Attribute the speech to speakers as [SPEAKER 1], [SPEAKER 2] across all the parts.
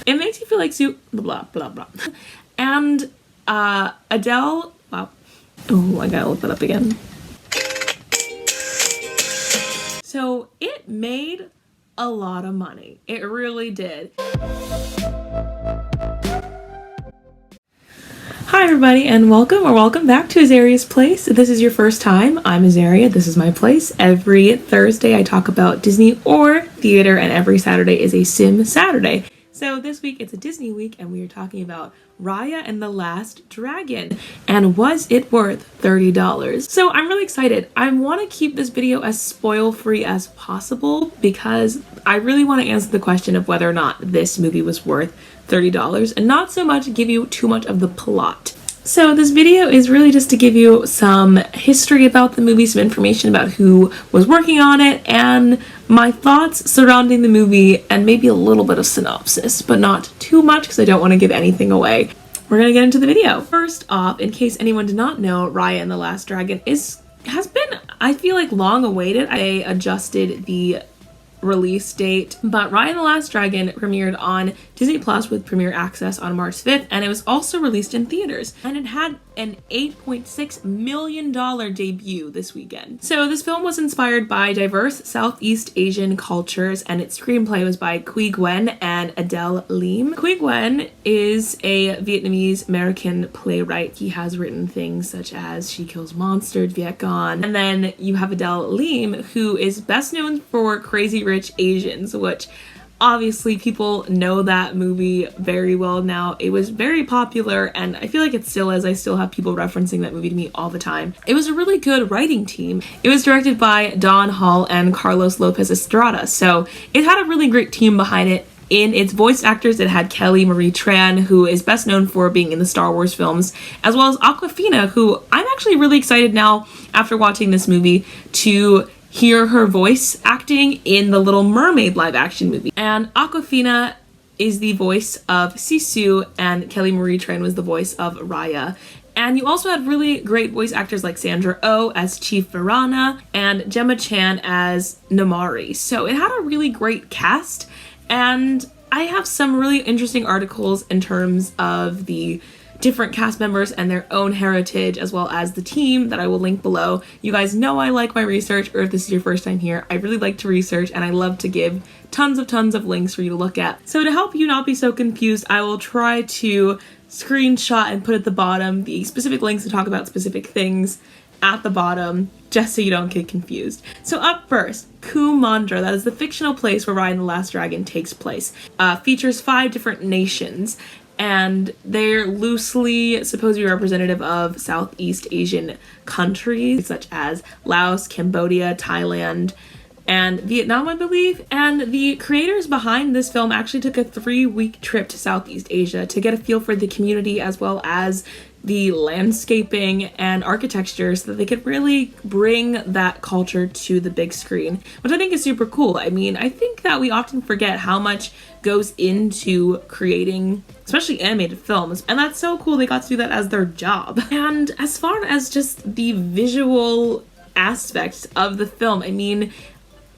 [SPEAKER 1] It makes you feel like soup, blah, blah, blah. And Adele, wow. Oh, I gotta look that up again. So it made a lot of money. It really did. Hi everybody and welcome back to Azaria's Place. If this is your first time, I'm Azaria. This is my place. Every Thursday I talk about Disney or theater, and every Saturday is a Sim Saturday. So this week it's a Disney week and we are talking about Raya and the Last Dragon, and was it worth $30? So I'm really excited. I want to keep this video as spoil-free as possible because I really want to answer the question of whether or not this movie was worth $30 and not so much give you too much of the plot. So this video is really just to give you some history about the movie, some information about who was working on it, and my thoughts surrounding the movie, and maybe a little bit of synopsis, but not too much because I don't want to give anything away. We're gonna get into the video. First off, in case anyone did not know, Raya and the Last Dragon has been, I feel like, long awaited. I adjusted the release date, but Raya and the Last Dragon premiered on Disney Plus with premiere access on March 5th, and it was also released in theaters, and it had an $8.6 million debut this weekend. So this film was inspired by diverse Southeast Asian cultures, and its screenplay was by Quy Nguyen and Adele Lim. Quy Nguyen is a Vietnamese American playwright. He has written things such as She Kills Monsters, Viet Cong, and then you have Adele Lim, who is best known for Crazy Rich Asians, which obviously people know that movie very well now. It was very popular, and I feel like it still is. I still have people referencing that movie to me all the time. It was a really good writing team. It was directed by Don Hall and Carlos Lopez Estrada, so it had a really great team behind it. In its voice actors, it had Kelly Marie Tran, who is best known for being in the Star Wars films, as well as Awkwafina, who I'm actually really excited now, after watching this movie, to hear her voice acting in the Little Mermaid live action movie. And Awkwafina is the voice of Sisu, and Kelly Marie Tran was the voice of Raya. And you also had really great voice actors like Sandra Oh as Chief Varana and Gemma Chan as Namari. So it had a really great cast, and I have some really interesting articles in terms of the different cast members and their own heritage, as well as the team, that I will link below. You guys know I like my research, or if this is your first time here, I really like to research, and I love to give tons of links for you to look at. So to help you not be so confused, I will try to screenshot and put at the bottom the specific links to talk about specific things at the bottom, just so you don't get confused. So up first, Kumandra, that is the fictional place where Raya and the Last Dragon takes place. Features 5 different nations, and they're loosely supposed to be representative of Southeast Asian countries such as Laos, Cambodia, Thailand, and Vietnam, I believe. And the creators behind this film actually took a 3-week trip to Southeast Asia to get a feel for the community, as well as the landscaping and architecture, so that they could really bring that culture to the big screen, which I think is super cool. I mean, I think that we often forget how much goes into creating, especially animated films, and that's so cool they got to do that as their job. And as far as just the visual aspects of the film, I mean,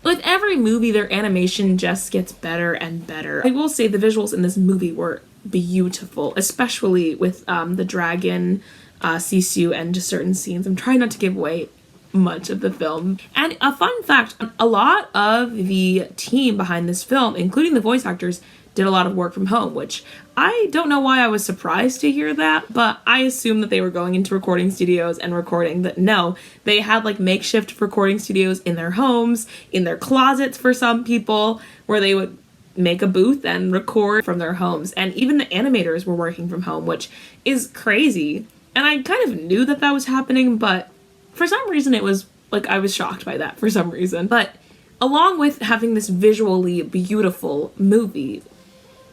[SPEAKER 1] with every movie, their animation just gets better and better. I will say the visuals in this movie were beautiful, especially with the dragon, Sisu, and just certain scenes. I'm trying not to give away much of the film. And a fun fact, a lot of the team behind this film, including the voice actors, did a lot of work from home, which I don't know why I was surprised to hear that, but I assumed that they were going into recording studios and recording. That no, they had like makeshift recording studios in their homes, in their closets for some people, where they would make a booth and record from their homes. And even the animators were working from home, which is crazy. And I kind of knew that that was happening, but for some reason it was like, I was shocked by that for some reason. But along with having this visually beautiful movie,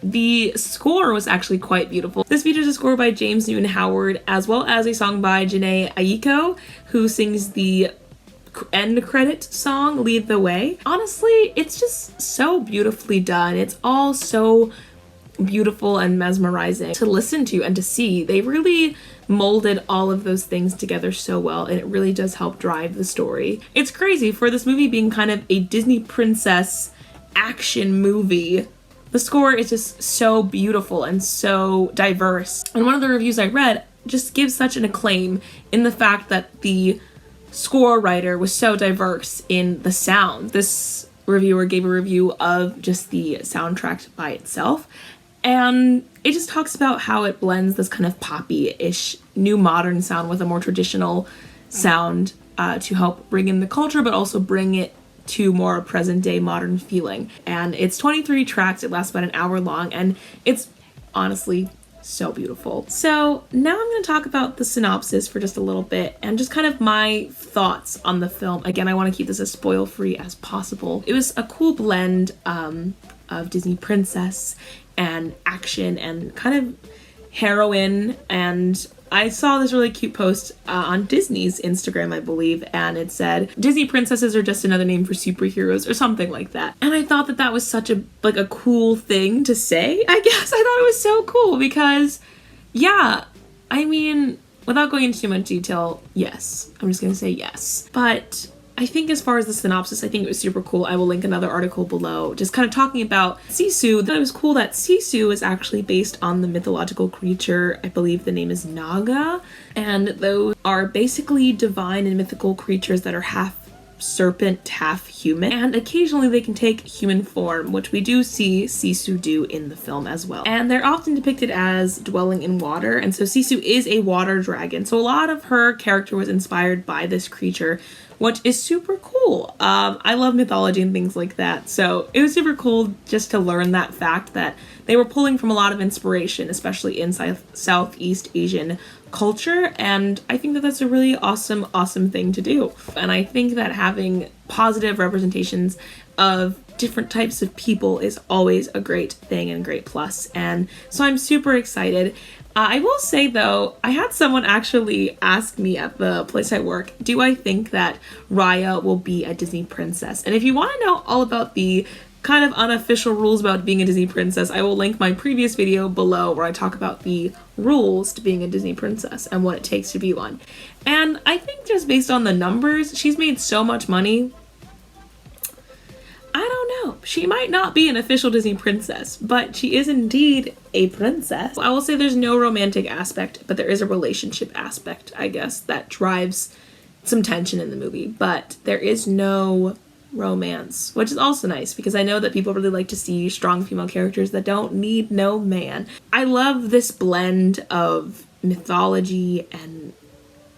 [SPEAKER 1] the score was actually quite beautiful. This features a score by James Newton Howard, as well as a song by Janae Aiko, who sings the end credit song, Lead the Way. Honestly, it's just so beautifully done. It's all so beautiful and mesmerizing to listen to and to see. They really molded all of those things together so well, and it really does help drive the story. It's crazy for this movie being kind of a Disney princess action movie. The score is just so beautiful and so diverse. And one of the reviews I read just gives such an acclaim in the fact that the score writer was so diverse in the sound. This reviewer gave a review of just the soundtrack by itself, and it just talks about how it blends this kind of poppy-ish new modern sound with a more traditional sound to help bring in the culture, but also bring it to more present day modern feeling. And it's 23 tracks, it lasts about an hour long, and it's honestly so beautiful. So now I'm going to talk about the synopsis for just a little bit and just kind of my thoughts on the film. Again, I want to keep this as spoil free as possible. It was a cool blend of Disney princess and action and kind of heroine, and I saw this really cute post on Disney's Instagram, I believe, and it said, Disney princesses are just another name for superheroes or something like that. And I thought that that was such a cool thing to say, I guess. I thought it was so cool because, yeah, I mean, without going into too much detail, yes. I'm just going to say yes. But I think as far as the synopsis, I think it was super cool. I will link another article below just kind of talking about Sisu. That it was cool that Sisu is actually based on the mythological creature, I believe the name is Naga, and those are basically divine and mythical creatures that are half serpent, half human, and occasionally they can take human form, which we do see Sisu do in the film as well. And they're often depicted as dwelling in water, and so Sisu is a water dragon. So a lot of her character was inspired by this creature, which is super cool. I love mythology and things like that, so it was super cool just to learn that fact that they were pulling from a lot of inspiration, especially in Southeast Asian culture, and I think that that's a really awesome thing to do. And I think that having positive representations of different types of people is always a great thing and a great plus, and so I'm super excited. I will say though, I had someone actually ask me at the place I work, do I think that Raya will be a Disney princess? And if you want to know all about the kind of unofficial rules about being a Disney princess, I will link my previous video below where I talk about the rules to being a Disney princess and what it takes to be one. And I think just based on the numbers, she's made so much money. I don't know. She might not be an official Disney princess, but she is indeed a princess. I will say there's no romantic aspect, but there is a relationship aspect, I guess, that drives some tension in the movie. But there is no romance, which is also nice because I know that people really like to see strong female characters that don't need no man. I love this blend of mythology and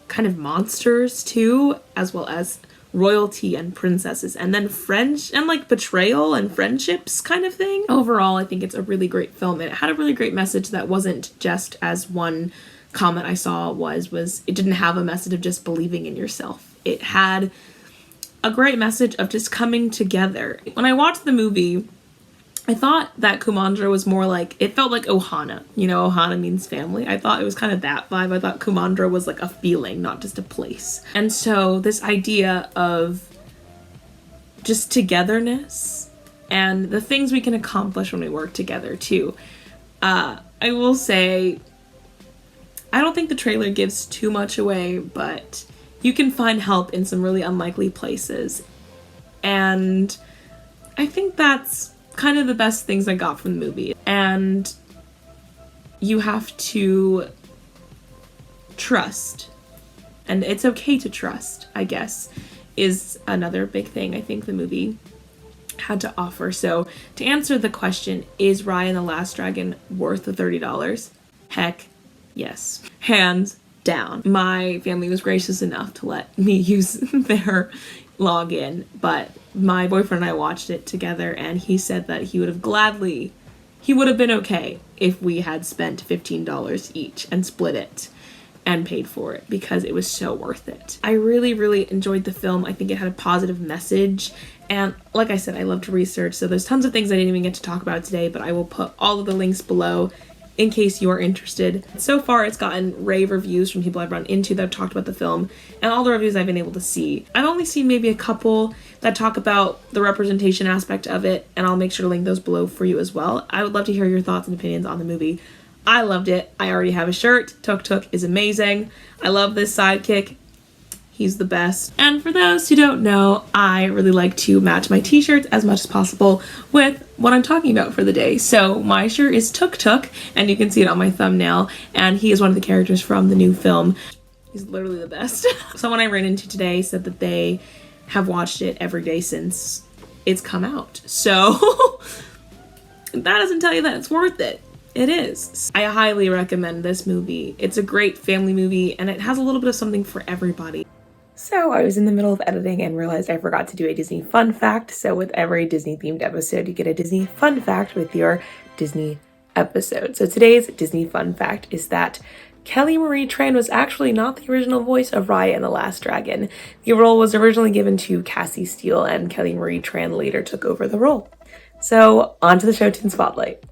[SPEAKER 1] kind of monsters too, as well as royalty and princesses, and then French and betrayal and friendships kind of thing. Overall, I think it's a really great film, and it had a really great message that wasn't just, as one comment I saw was it didn't have a message of just believing in yourself. It had a great message of just coming together. When I watched the movie, I thought that Kumandra was more it felt like Ohana. You know, Ohana means family. I thought it was kind of that vibe. I thought Kumandra was a feeling, not just a place. And so this idea of just togetherness and the things we can accomplish when we work together too. I will say, I don't think the trailer gives too much away, but you can find help in some really unlikely places. And I think that's kind of the best things I got from the movie. And you have to trust, and it's okay to trust, I guess, is another big thing I think the movie had to offer. So to answer the question, is Raya and the Last Dragon worth the $30? Heck yes, hands down. My family was gracious enough to let me use their login, but my boyfriend and I watched it together, and he said that he would have been okay if we had spent $15 each and split it and paid for it because it was so worth it. I really enjoyed the film. I think it had a positive message, and like I said, I love to research, so there's tons of things I didn't even get to talk about today, but I will put all of the links below in case you are interested. So far, it's gotten rave reviews from people I've run into that have talked about the film, and all the reviews I've been able to see. I've only seen maybe a couple that talk about the representation aspect of it, and I'll make sure to link those below for you as well. I would love to hear your thoughts and opinions on the movie. I loved it. I already have a shirt. Tuk Tuk is amazing. I love this sidekick. He's the best. And for those who don't know, I really like to match my t-shirts as much as possible with what I'm talking about for the day. So my shirt is Tuk Tuk, and you can see it on my thumbnail, and he is one of the characters from the new film. He's literally the best. Someone I ran into today said that they have watched it every day since it's come out. So that doesn't tell you that it's worth it. It is. I highly recommend this movie. It's a great family movie, and it has a little bit of something for everybody. So I was in the middle of editing and realized I forgot to do a Disney fun fact. So with every Disney themed episode, you get a Disney fun fact with your Disney episode. So today's Disney fun fact is that Kelly Marie Tran was actually not the original voice of Raya in The Last Dragon. The role was originally given to Cassie Steele, and Kelly Marie Tran later took over the role. So on to the show tune spotlight.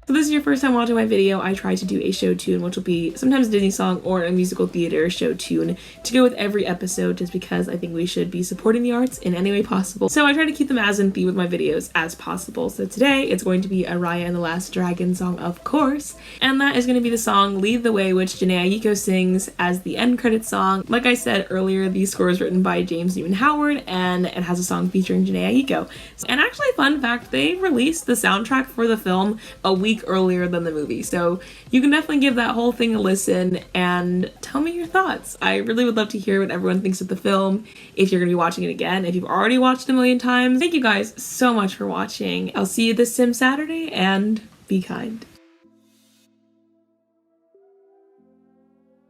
[SPEAKER 1] So this is your first time watching my video, I try to do a show tune, which will be sometimes a Disney song or a musical theater show tune to go with every episode, just because I think we should be supporting the arts in any way possible. So I try to keep them as in theme with my videos as possible. So today it's going to be a Raya and the Last Dragon song, of course, and that is going to be the song Lead the Way, which Janae Aiko sings as the end credits song. Like I said earlier, the score is written by James Newton Howard, and it has a song featuring Janae Aiko. And actually, fun fact, they released the soundtrack for the film a week earlier than the movie, so you can definitely give that whole thing a listen and tell me your thoughts. I really would love to hear what everyone thinks of the film, if you're going to be watching it again, if you've already watched it a million times. Thank you guys so much for watching. I'll see you this Sim Saturday, and be kind.